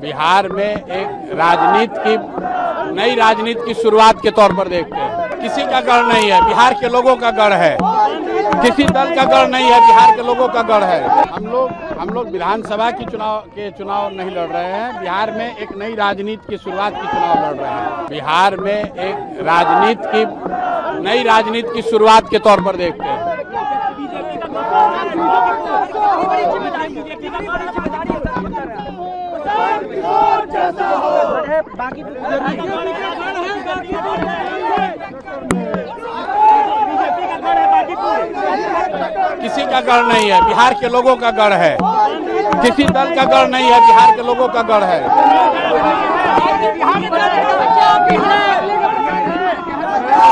बिहार में एक राजनीति की नई राजनीति की शुरुआत के तौर पर देखते हैं। किसी का गढ़ नहीं है, बिहार के लोगों का गढ़ है। किसी दल का गढ़ नहीं है, बिहार के लोगों का गढ़ है। हम लोग विधानसभा की चुनाव नहीं लड़ रहे हैं। बिहार में एक नई राजनीति की शुरुआत की चुनाव लड़ रहे हैं। बिहार में एक नई राजनीति की शुरुआत के तौर पर देखते हैं। किसी का गढ़ नहीं है, बिहार के लोगों का गढ़ है। किसी दल का गढ़ नहीं है, बिहार के लोगों का गढ़ है।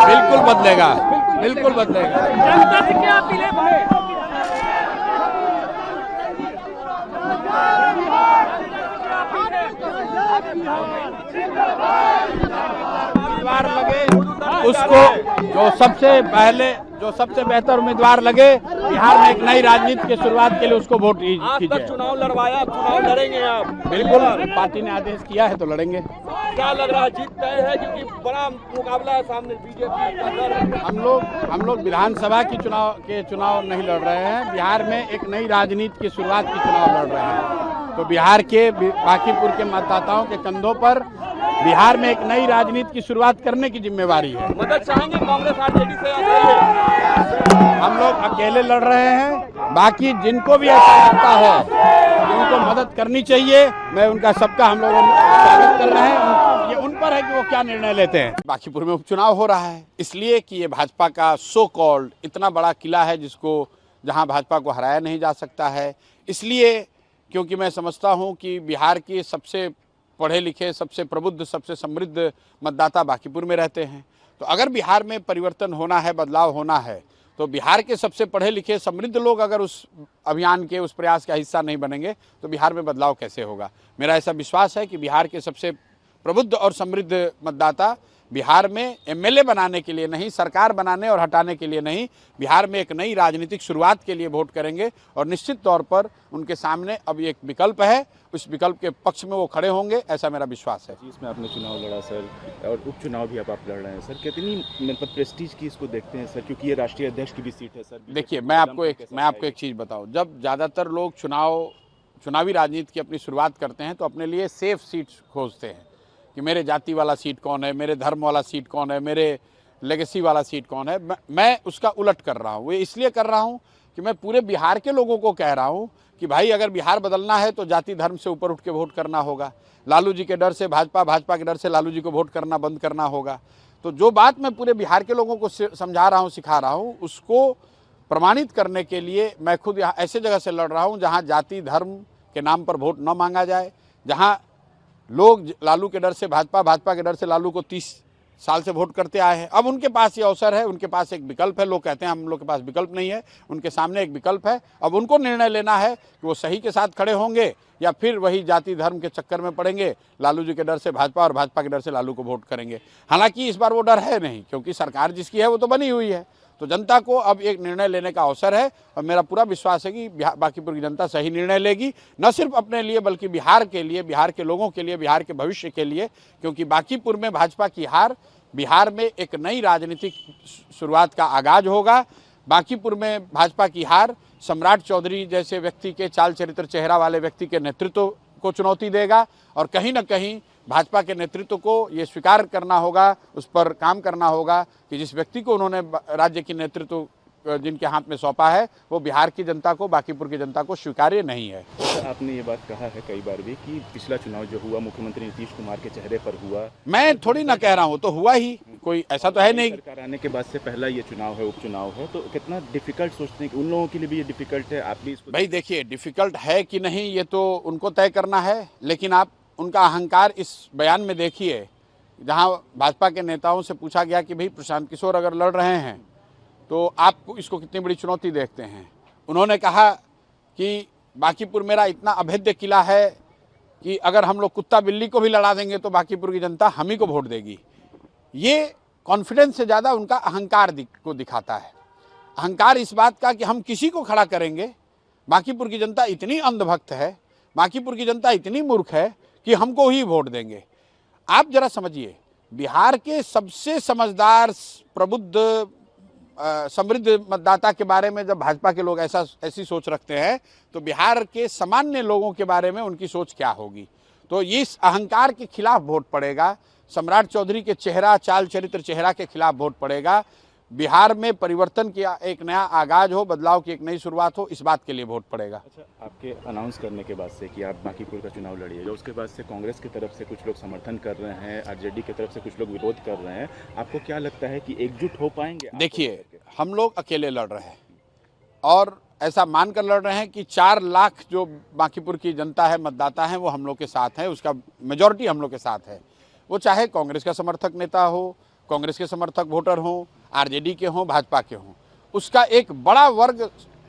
बिल्कुल बदलेगा, बिल्कुल बदलेगा। उम्मीदवार लगे उसको जो सबसे बेहतर उम्मीदवार लगे बिहार में एक नई राजनीति की शुरुआत के लिए उसको वोट कीजिए। चुनाव लड़वाया, चुनाव लड़ेंगे आप? बिल्कुल, पार्टी ने आदेश किया है तो लड़ेंगे। क्या लग रहा है, जीत तय है? क्योंकि बड़ा मुकाबला है सामने बीजेपी। हम लोग विधानसभा की चुनाव नहीं लड़ रहे हैं। बिहार में एक नई राजनीति की शुरुआत की चुनाव लड़ रहे हैं। तो बिहार के बांकीपुर के मतदाताओं के कंधों पर बिहार में एक नई राजनीति की शुरुआत करने की जिम्मेवारी है। मदद चाहेंगे कांग्रेस आरजेडी से? हम लोग अकेले लड़ रहे हैं। बाकी जिनको भी ऐसा लगता है कि उनको मदद करनी चाहिए, मैं उनका सबका हम लोग स्वागत कर रहे हैं। ये उन पर है कि वो क्या निर्णय लेते हैं। बांकीपुर में उपचुनाव हो रहा है इसलिए कि ये भाजपा का सो कॉल्ड इतना बड़ा किला है जहां भाजपा को हराया नहीं जा सकता है। इसलिए क्योंकि मैं समझता हूं कि बिहार के सबसे पढ़े लिखे, सबसे प्रबुद्ध, सबसे समृद्ध मतदाता बांकीपुर में रहते हैं। तो अगर बिहार में परिवर्तन होना है, बदलाव होना है, तो बिहार के सबसे पढ़े लिखे समृद्ध लोग अगर उस अभियान के, उस प्रयास का हिस्सा नहीं बनेंगे तो बिहार में बदलाव कैसे होगा। मेरा ऐसा विश्वास है कि बिहार के सबसे प्रबुद्ध और समृद्ध मतदाता बिहार में एमएलए बनाने के लिए नहीं, सरकार बनाने और हटाने के लिए नहीं, बिहार में एक नई राजनीतिक शुरुआत के लिए वोट करेंगे। और निश्चित तौर पर उनके सामने अब एक विकल्प है, उस विकल्प के पक्ष में वो खड़े होंगे, ऐसा मेरा विश्वास है। इसमें आपने चुनाव लड़ा सर, और उपचुनाव भी अब आप लड़ रहे हैं सर, कितनी मतलब प्रेस्टीज की इसको देखते हैं सर, क्योंकि ये राष्ट्रीय अध्यक्ष की भी सीट है सर। देखिए, मैं आपको एक चीज़ बताऊँ, जब ज़्यादातर लोग चुनावी राजनीति की अपनी शुरुआत करते हैं तो अपने लिए सेफ सीट खोजते हैं कि मेरे जाति वाला सीट कौन है, मेरे धर्म वाला सीट कौन है, मेरे लेगेसी वाला सीट कौन है। मैं उसका उलट कर रहा हूँ। ये इसलिए कर रहा हूँ कि मैं पूरे बिहार के लोगों को कह रहा हूँ कि भाई अगर बिहार बदलना है तो जाति धर्म से ऊपर उठ के वोट करना होगा। लालू जी के डर से भाजपा के डर से लालू जी को वोट करना बंद करना होगा। तो जो बात मैं पूरे बिहार के लोगों को समझा रहा हूँ, सिखा रहा हूँ, उसको प्रमाणित करने के लिए मैं खुद यहाँ ऐसे जगह से लड़ रहा हूँ जहाँ जाति धर्म के नाम पर वोट न मांगा जाए, जहाँ लोग लालू के डर से भाजपा के डर से लालू को 30 साल से वोट करते आए हैं। अब उनके पास ये अवसर है, उनके पास एक विकल्प है। लोग कहते हैं हम लोग के पास विकल्प नहीं है, उनके सामने एक विकल्प है। अब उनको निर्णय लेना है कि वो सही के साथ खड़े होंगे या फिर वही जाति धर्म के चक्कर में पड़ेंगे, लालू जी के डर से भाजपा और भाजपा के डर से लालू को वोट करेंगे। हालांकि इस बार वो डर है नहीं, क्योंकि सरकार जिसकी है वो तो बनी हुई है। तो जनता को अब एक निर्णय लेने का अवसर है और मेरा पूरा विश्वास है कि बांकीपुर की जनता सही निर्णय लेगी, न सिर्फ अपने लिए बल्कि बिहार के लिए, बिहार के लोगों के लिए, बिहार के भविष्य के लिए। क्योंकि बांकीपुर में भाजपा की हार बिहार में एक नई राजनीतिक शुरुआत का आगाज होगा। बांकीपुर में भाजपा की हार सम्राट चौधरी जैसे व्यक्ति के, चाल चरित्र चेहरा वाले व्यक्ति के नेतृत्व को चुनौती देगा और कहीं न कहीं भाजपा के नेतृत्व को ये स्वीकार करना होगा, उस पर काम करना होगा कि जिस व्यक्ति को उन्होंने राज्य की नेतृत्व जिनके हाथ में सौंपा है वो बिहार की जनता को, बांकीपुर की जनता को स्वीकार्य नहीं है। आपने ये बात कहा है कई बार भी कि पिछला चुनाव जो हुआ मुख्यमंत्री नीतीश कुमार के चेहरे पर हुआ। मैं थोड़ी ना कह रहा हूँ, तो हुआ ही, कोई ऐसा तो है नहीं। सरकार आने के बाद से पहला ये चुनाव है, उपचुनाव है, तो कितना डिफिकल्ट सोचते हैं कि उन लोगों के लिए भी ये डिफिकल्ट है? आप भी इसको भाई देखिए, डिफिकल्ट है कि नहीं ये तो उनको तय करना है, लेकिन आप उनका अहंकार इस बयान में देखिए, जहां भाजपा के नेताओं से पूछा गया कि भाई प्रशांत किशोर अगर लड़ रहे हैं तो आप इसको कितनी बड़ी चुनौती देखते हैं। उन्होंने कहा कि बांकीपुर मेरा इतना अभेद्य किला है कि अगर हम लोग कुत्ता बिल्ली को भी लड़ा देंगे तो बांकीपुर की जनता हम ही को वोट देगी। ये कॉन्फिडेंस से ज़्यादा उनका अहंकार को दिखाता है। अहंकार इस बात का कि हम किसी को खड़ा करेंगे। बांकीपुर की जनता इतनी अंधभक्त है, बांकीपुर की जनता इतनी मूर्ख है कि हमको ही वोट देंगे। आप जरा समझिए, बिहार के सबसे समझदार, प्रबुद्ध, समृद्ध मतदाता के बारे में जब भाजपा के लोग ऐसी सोच रखते हैं, तो बिहार के सामान्य लोगों के बारे में उनकी सोच क्या होगी। तो इस अहंकार के खिलाफ वोट पड़ेगा, सम्राट चौधरी के चेहरा, चाल चरित्र, चेहरा के खिलाफ वोट पड़ेगा। बिहार में परिवर्तन की एक नया आगाज हो, बदलाव की एक नई शुरुआत हो, इस बात के लिए वोट पड़ेगा। अच्छा, आपके अनाउंस करने के बाद से कि आप बांकीपुर का चुनाव लड़िएगा, उसके बाद से कांग्रेस की तरफ से कुछ लोग समर्थन कर रहे हैं, आरजेडी की तरफ से कुछ लोग विरोध कर रहे हैं, आपको क्या लगता है कि एकजुट हो पाएंगे? देखिए, हम लोग अकेले लड़ रहे हैं और ऐसा मानकर लड़ रहे हैं कि 4 लाख जो बांकीपुर की जनता है, मतदाता है, वो हम लोग के साथ है, उसका मेजॉरिटी हम लोग के साथ है। वो चाहे कांग्रेस का समर्थक नेता हो, कांग्रेस के समर्थक वोटर हों, आरजेडी के हों, भाजपा के हों, उसका एक बड़ा वर्ग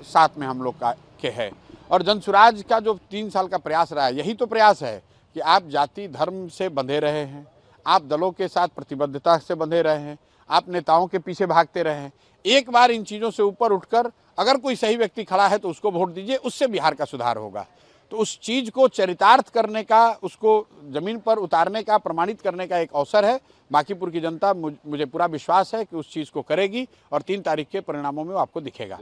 साथ में हम लोग के है। और जनसुराज का जो 3 साल का प्रयास रहा है, यही तो प्रयास है कि आप जाति धर्म से बंधे रहे हैं, आप दलों के साथ प्रतिबद्धता से बंधे रहे हैं, आप नेताओं के पीछे भागते रहे हैं। एक बार इन चीज़ों से ऊपर उठकर अगर कोई सही व्यक्ति खड़ा है तो उसको वोट दीजिए, उससे बिहार का सुधार होगा। तो उस चीज़ को चरितार्थ करने का, उसको ज़मीन पर उतारने का, प्रमाणित करने का एक अवसर है। बांकीपुर की जनता, मुझे पूरा विश्वास है कि उस चीज़ को करेगी और 3 तारीख के परिणामों में वो आपको दिखेगा।